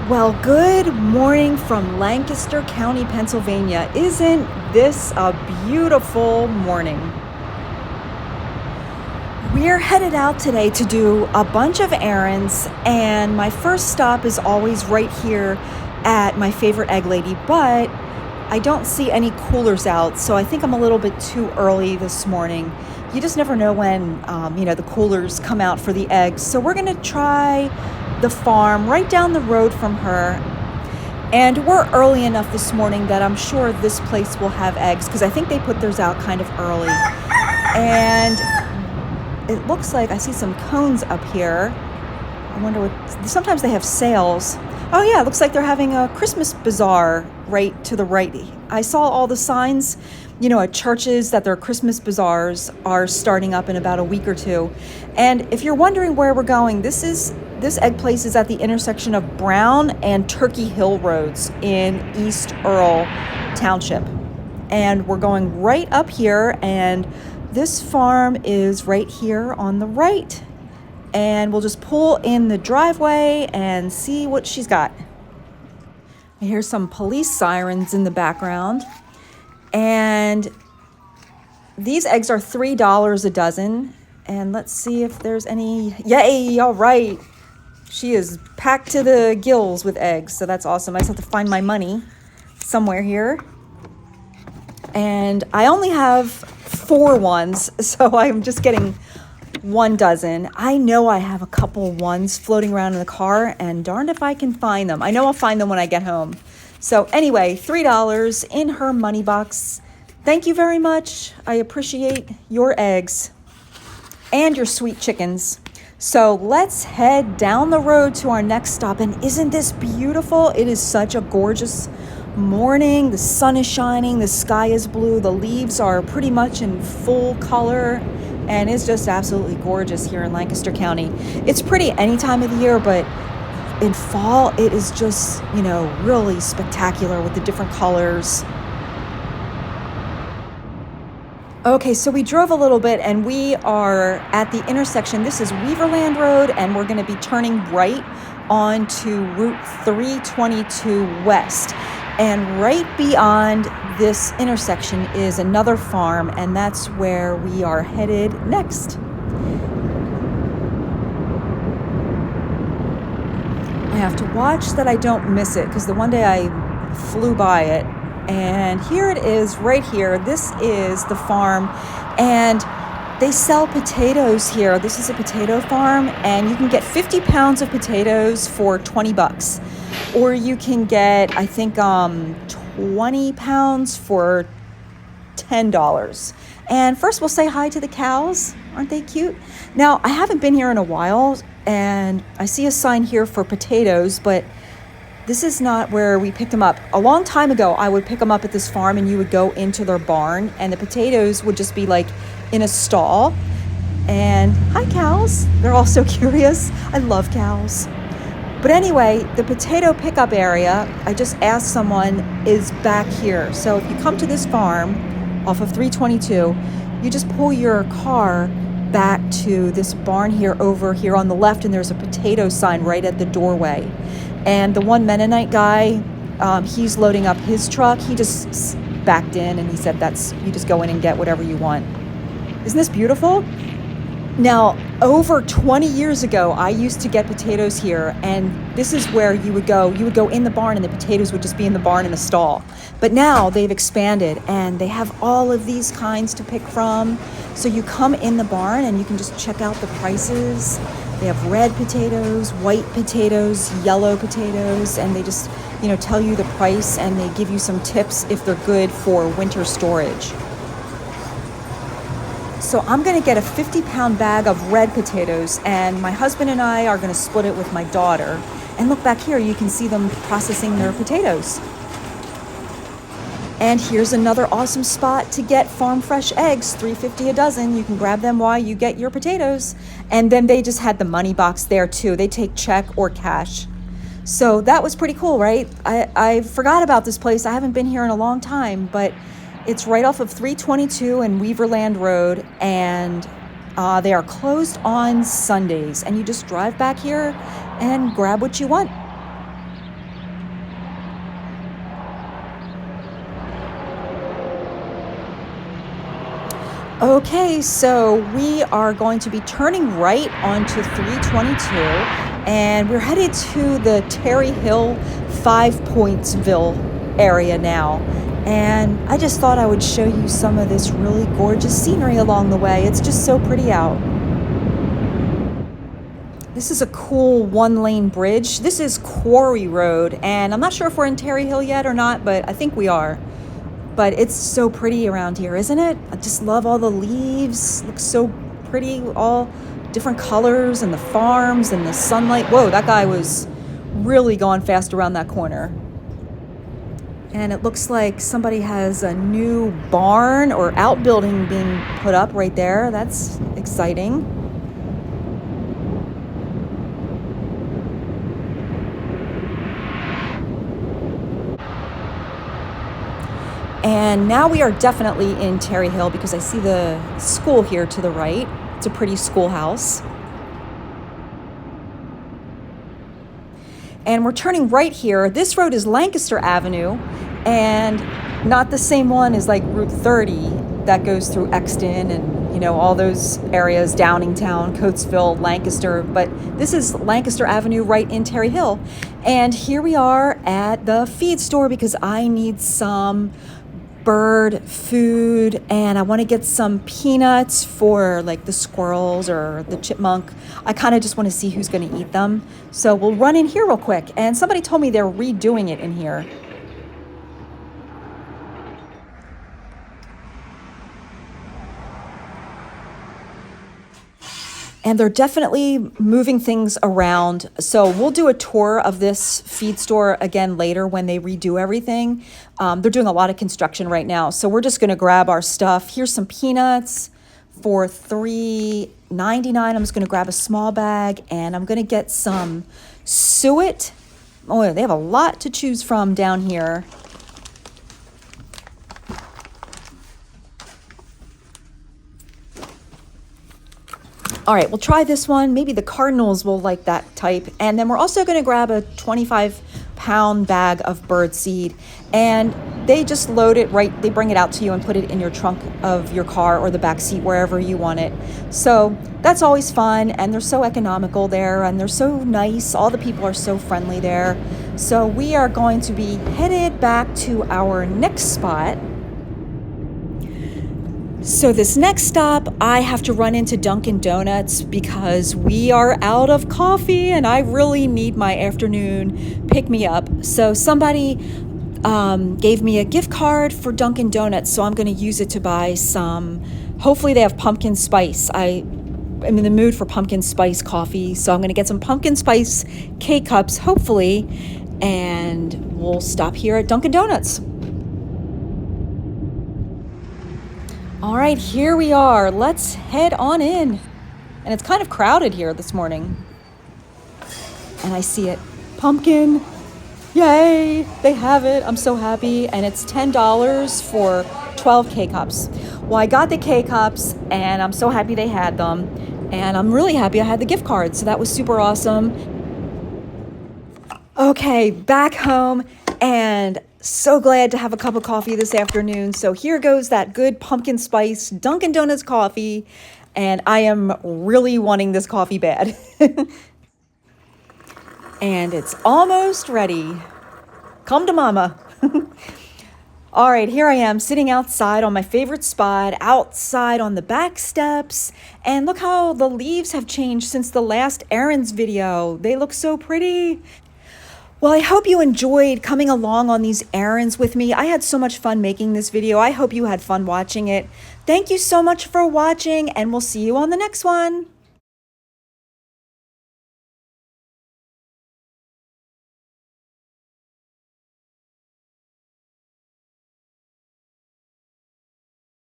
Well, good morning from Lancaster County, Pennsylvania. Isn't this a beautiful morning? We're headed out today to do a bunch of errands, and my first stop is always right here at my favorite egg lady, but I don't see any coolers out, so I think I'm a little bit too early this morning. You just never know when, the coolers come out for the eggs. So we're going to try the farm right down the road from her. And we're early enough this morning that I'm sure this place will have eggs because I think they put theirs out kind of early. And it looks like I see some cones up here. I wonder sometimes they have sales. Oh yeah, it looks like they're having a Christmas bazaar right to the right. I saw all the signs, at churches that their Christmas bazaars are starting up in about a week or two. And if you're wondering where we're going, this egg place is at the intersection of Brown and Turkey Hill Roads in East Earl Township. And we're going right up here, and this farm is right here on the right. And we'll just pull in the driveway and see what she's got. I hear some police sirens in the background. And these eggs are $3 a dozen. And let's see if there's any. Yay, all right. She is packed to the gills with eggs, so that's awesome. I just have to find my money somewhere here. And I only have 4 ones, so I'm just getting 1 dozen. I know I have a couple ones floating around in the car, and darned if I can find them. I know I'll find them when I get home. So anyway, $3 in her money box. Thank you very much. I appreciate your eggs and your sweet chickens. So let's head down the road to our next stop. And isn't this beautiful? It is such a gorgeous morning. The sun is shining, the sky is blue, the leaves are pretty much in full color, and it's just absolutely gorgeous here in Lancaster County. It's pretty any time of the year, but in fall it is just, really spectacular with the different colors. Okay, so we drove a little bit and we are at the intersection. This is Weaverland Road, and we're going to be turning right onto Route 322 West. And right beyond this intersection is another farm, and that's where we are headed next. I have to watch that I don't miss it, because the one day I flew by it. And here it is right here. This is the farm, and they sell potatoes here. This is a potato farm, and you can get 50 pounds of potatoes for $20. Or you can get, I think, 20 pounds for $10. And first we'll say hi to the cows. Aren't they cute? Now, I haven't been here in a while, and I see a sign here for potatoes, but this is not where we picked them up. A long time ago, I would pick them up at this farm, and you would go into their barn, and the potatoes would just be like in a stall. And hi, cows. They're all so curious. I love cows. But anyway, the potato pickup area, I just asked someone, is back here. So if you come to this farm off of 322, you just pull your car back to this barn here over here on the left, and there's a potato sign right at the doorway. And the one Mennonite guy, he's loading up his truck. He just backed in, and he said you just go in and get whatever you want. Isn't this beautiful? Now, over 20 years ago, I used to get potatoes here, and this is where you would go. You would go in the barn, and the potatoes would just be in the barn in a stall. But now they've expanded, and they have all of these kinds to pick from. So you come in the barn, and you can just check out the prices. They have red potatoes, white potatoes, yellow potatoes, and they just, tell you the price, and they give you some tips if they're good for winter storage. So I'm going to get a 50-pound bag of red potatoes, and my husband and I are going to split it with my daughter. And look back here, you can see them processing their potatoes. And here's another awesome spot to get farm fresh eggs, $3.50 a dozen. You can grab them while you get your potatoes. And then they just had the money box there too. They take check or cash. So that was pretty cool, right? I forgot about this place. I haven't been here in a long time, but it's right off of 322 and Weaverland Road, and they are closed on Sundays. And you just drive back here and grab what you want. Okay, so we are going to be turning right onto 322, and we're headed to the Terry Hill, Five Pointsville area now. And I just thought I would show you some of this really gorgeous scenery along the way. It's just so pretty out. This is a cool one-lane bridge. This is Quarry Road, and I'm not sure if we're in Terry Hill yet or not, but I think we are. But it's so pretty around here, isn't it? I just love all the leaves. Looks so pretty, all different colors, and the farms and the sunlight. Whoa, that guy was really going fast around that corner. And it looks like somebody has a new barn or outbuilding being put up right there. That's exciting. And now we are definitely in Terry Hill because I see the school here to the right. It's a pretty schoolhouse. And we're turning right here. This road is Lancaster Avenue, and not the same one as like Route 30 that goes through Exton and, you know, all those areas, Downingtown, Coatesville, Lancaster. But this is Lancaster Avenue right in Terry Hill. And here we are at the feed store because I need some bird food, and I want to get some peanuts for like the squirrels or the chipmunk. I kind of just want to see who's going to eat them. So we'll run in here real quick. And somebody told me they're redoing it in here. And they're definitely moving things around. So we'll do a tour of this feed store again later when they redo everything. They're doing a lot of construction right now. So we're just gonna grab our stuff. Here's some peanuts for $3.99. I'm just gonna grab a small bag, and I'm gonna get some suet. Oh, they have a lot to choose from down here. All right, we'll try this one. Maybe the Cardinals will like that type. And then we're also going to grab a 25-pound bag of bird seed. And they just load it right, they bring it out to you and put it in your trunk of your car or the back seat, wherever you want it. So that's always fun, and they're so economical there, and they're so nice. All the people are so friendly there. So we are going to be headed back to our next spot. So this next stop, I have to run into Dunkin' Donuts because we are out of coffee and I really need my afternoon pick-me-up. So somebody gave me a gift card for Dunkin' Donuts, so I'm going to use it to buy some, hopefully they have pumpkin spice. I'm in the mood for pumpkin spice coffee, so I'm going to get some pumpkin spice K-Cups, hopefully, and we'll stop here at Dunkin' Donuts. All right, here we are. Let's head on in. And it's kind of crowded here this morning. And I see it. Pumpkin. Yay! They have it. I'm so happy. And it's $10 for 12 K-Cups. Well, I got the K-Cups, and I'm so happy they had them. And I'm really happy I had the gift card. So that was super awesome. Okay, back home. And so glad to have a cup of coffee this afternoon. So here goes that good pumpkin spice Dunkin' Donuts coffee. And I am really wanting this coffee bad. And it's almost ready. Come to mama. All right, here I am sitting outside on my favorite spot, outside on the back steps. And look how the leaves have changed since the last errands video. They look so pretty. Well, I hope you enjoyed coming along on these errands with me. I had so much fun making this video. I hope you had fun watching it. Thank you so much for watching, and we'll see you on the next one.